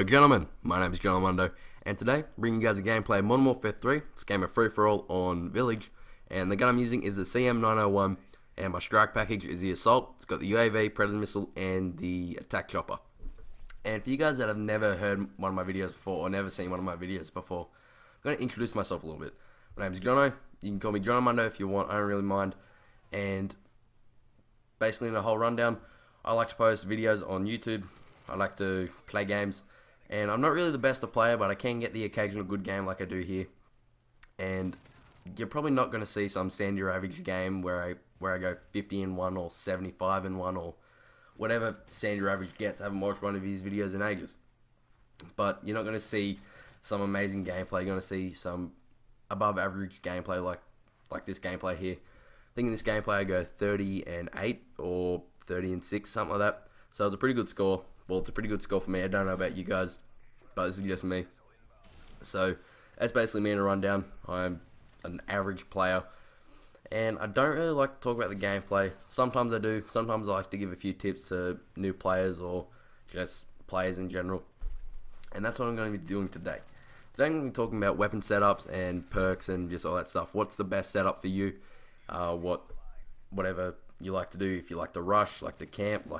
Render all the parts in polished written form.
Hello gentlemen, my name is Jonomundo, and today bringing you guys a gameplay of Modern Warfare 3. It's a game of free-for-all on Village, and the gun I'm using is the CM901, and my strike package is the Assault. It's got the UAV, Predator Missile, and the Attack Chopper. And for you guys that have never heard one of my videos before, or never seen one of my videos before, I'm going to introduce myself a little bit. My name is Jono. You can call me Jonomundo if you want, I don't really mind. And basically in the whole rundown, I like to post videos on YouTube. I like to play games, and I'm not really the best of player, but I can get the occasional good game like I do here. And you're probably not going to see some Sandy Ravage game where I go 50-1 or 75-1 or whatever Sandy Ravage gets. I haven't watched one of his videos in ages. But you're not going to see some amazing gameplay. You're going to see some above average gameplay like this gameplay here. I think in this gameplay I go 30-8 or 30-6, something like that. So it's a pretty good score. Well, it's a pretty good score for me. I don't know about you guys, but this is just me. So that's basically me in a rundown. I'm an average player, and I don't really like to talk about the gameplay. Sometimes I do. Sometimes I like to give a few tips to new players or just players in general. And that's what I'm going to be doing today. Today I'm going to be talking about weapon setups and perks and just all that stuff. What's the best setup for you? Whatever you like to do. If you like to rush, like to camp,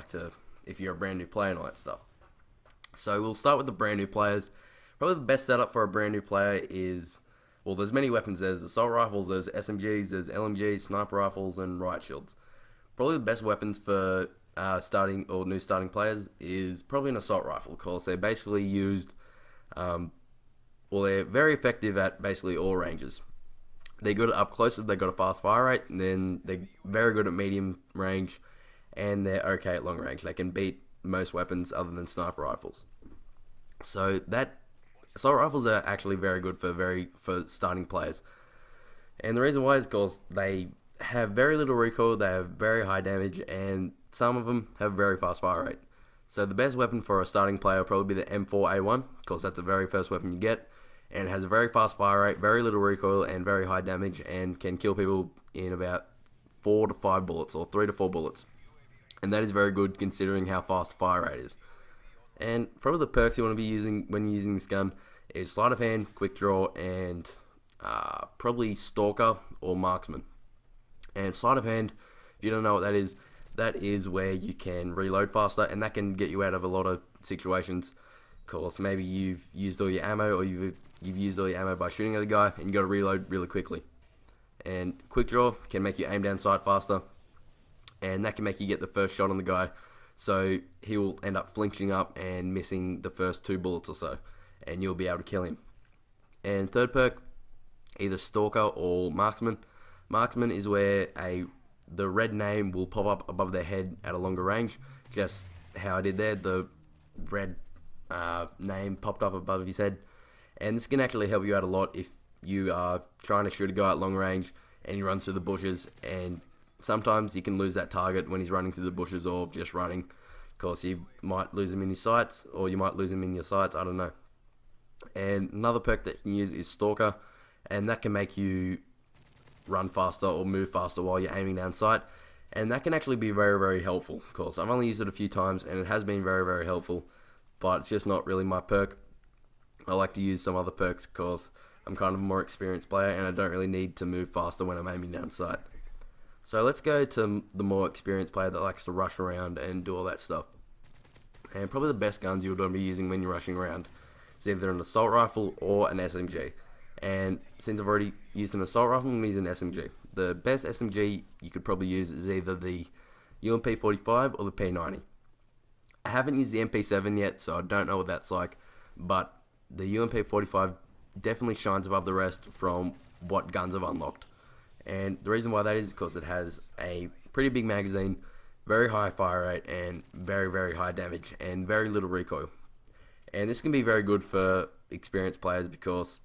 if you're a brand new player and all that stuff. So we'll start with the brand new players. Probably the best setup for a brand new player is, well, there's many weapons. There's assault rifles, there's SMGs, there's LMGs, sniper rifles, and riot shields. Probably the best weapons for starting or new starting players is probably an assault rifle, because they're basically used, they're very effective at basically all ranges. They're good at up close if they've got a fast fire rate, and then they're very good at medium range, and they're okay at long range. They can beat most weapons other than sniper rifles. So that assault rifles are actually very good for starting players. And the reason why is because they have very little recoil, they have very high damage, and some of them have very fast fire rate. So the best weapon for a starting player will probably be the M4A1, because that's the very first weapon you get, and it has a very fast fire rate, very little recoil, and very high damage, and can kill people in about 4 to 5 bullets, or 3 to 4 bullets. And that is very good considering how fast the fire rate is. And probably the perks you want to be using when you're using this gun is sleight of hand, quick draw, and probably stalker or marksman. And sleight of hand, if you don't know what that is where you can reload faster, and that can get you out of a lot of situations. Of course, maybe you've used all your ammo, or you've used all your ammo by shooting at a guy, and you got to reload really quickly. And quick draw can make you aim down sight faster, and that can make you get the first shot on the guy, so he will end up flinching up and missing the first 2 bullets or so, and you'll be able to kill him. And third perk, either stalker or marksman. Marksman is where the red name will pop up above their head at a longer range, just how I did there. The red name popped up above his head, and this can actually help you out a lot if you are trying to shoot a guy at long range and he runs through the bushes, and sometimes you can lose that target when he's running through the bushes or just running, because you might lose him in his sights, or you might lose him in your sights, I don't know. And another perk that you can use is Stalker, and that can make you run faster or move faster while you're aiming down sight, and that can actually be very, very helpful. Of course, I've only used it a few times, and it has been very, very helpful, but it's just not really my perk. I like to use some other perks because I'm kind of a more experienced player, and I don't really need to move faster when I'm aiming down sight. So let's go to the more experienced player that likes to rush around and do all that stuff. And probably the best guns you would want to be using when you're rushing around is either an assault rifle or an SMG. And since I've already used an assault rifle, I'm going to use an SMG. The best SMG you could probably use is either the UMP45 or the P90. I haven't used the MP7 yet, so I don't know what that's like, but the UMP45 definitely shines above the rest from what guns have unlocked. And the reason why that is because it has a pretty big magazine, very high fire rate, and very, very high damage, and very little recoil. And this can be very good for experienced players because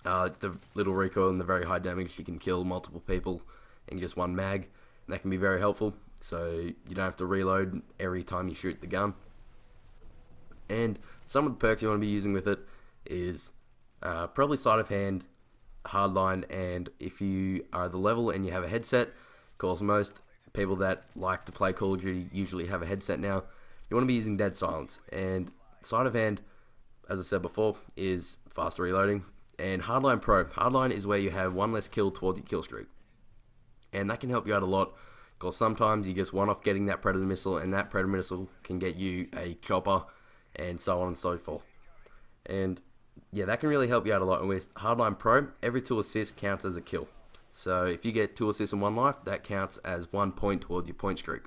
the little recoil and the very high damage, you can kill multiple people in just one mag, and that can be very helpful, so you don't have to reload every time you shoot the gun. And some of the perks you want to be using with it is probably sleight of hand, hardline, and if you are the level and you have a headset, of course most people that like to play Call of Duty usually have a headset now, you want to be using dead silence. And sleight of hand, as I said before, is faster reloading. And Hardline Pro. Hardline is where you have one less kill towards your kill streak. And that can help you out a lot, because sometimes you just one off getting that Predator missile, and that Predator missile can get you a chopper, and so on and so forth. And yeah, that can really help you out a lot. And with Hardline Pro, every 2 assists counts as a kill. So if you get 2 assists in 1 life, that counts as 1 point towards your point streak.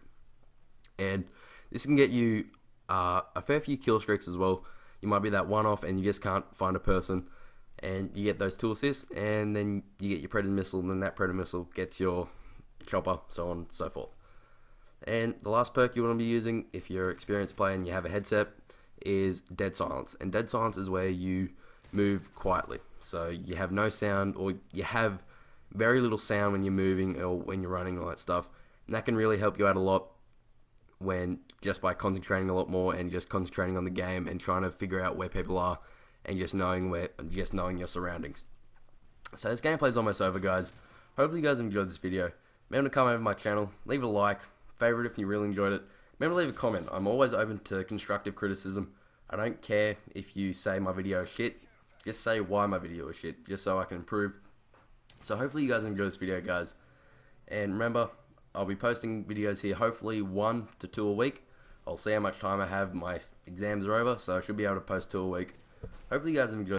And this can get you a fair few kill streaks as well. You might be that one off and you just can't find a person, and you get those 2 assists, and then you get your Predator missile, and then that Predator missile gets your chopper, so on and so forth. And the last perk you want to be using, if you're an experienced player and you have a headset, is Dead Silence. And Dead Silence is where you move quietly. So you have no sound, or you have very little sound when you're moving or when you're running, all that stuff. And that can really help you out a lot when just by concentrating a lot more and just concentrating on the game and trying to figure out where people are and just knowing your surroundings. So this gameplay is almost over, guys. Hopefully you guys enjoyed this video. Remember to come over to my channel, leave a like, favorite if you really enjoyed it. Remember to leave a comment. I'm always open to constructive criticism. I don't care if you say my video is shit. Just say why my video is shit, just so I can improve. So hopefully you guys enjoyed this video, guys. And remember, I'll be posting videos here, hopefully 1 to 2 a week. I'll see how much time I have. My exams are over, so I should be able to post 2 a week. Hopefully you guys enjoyed.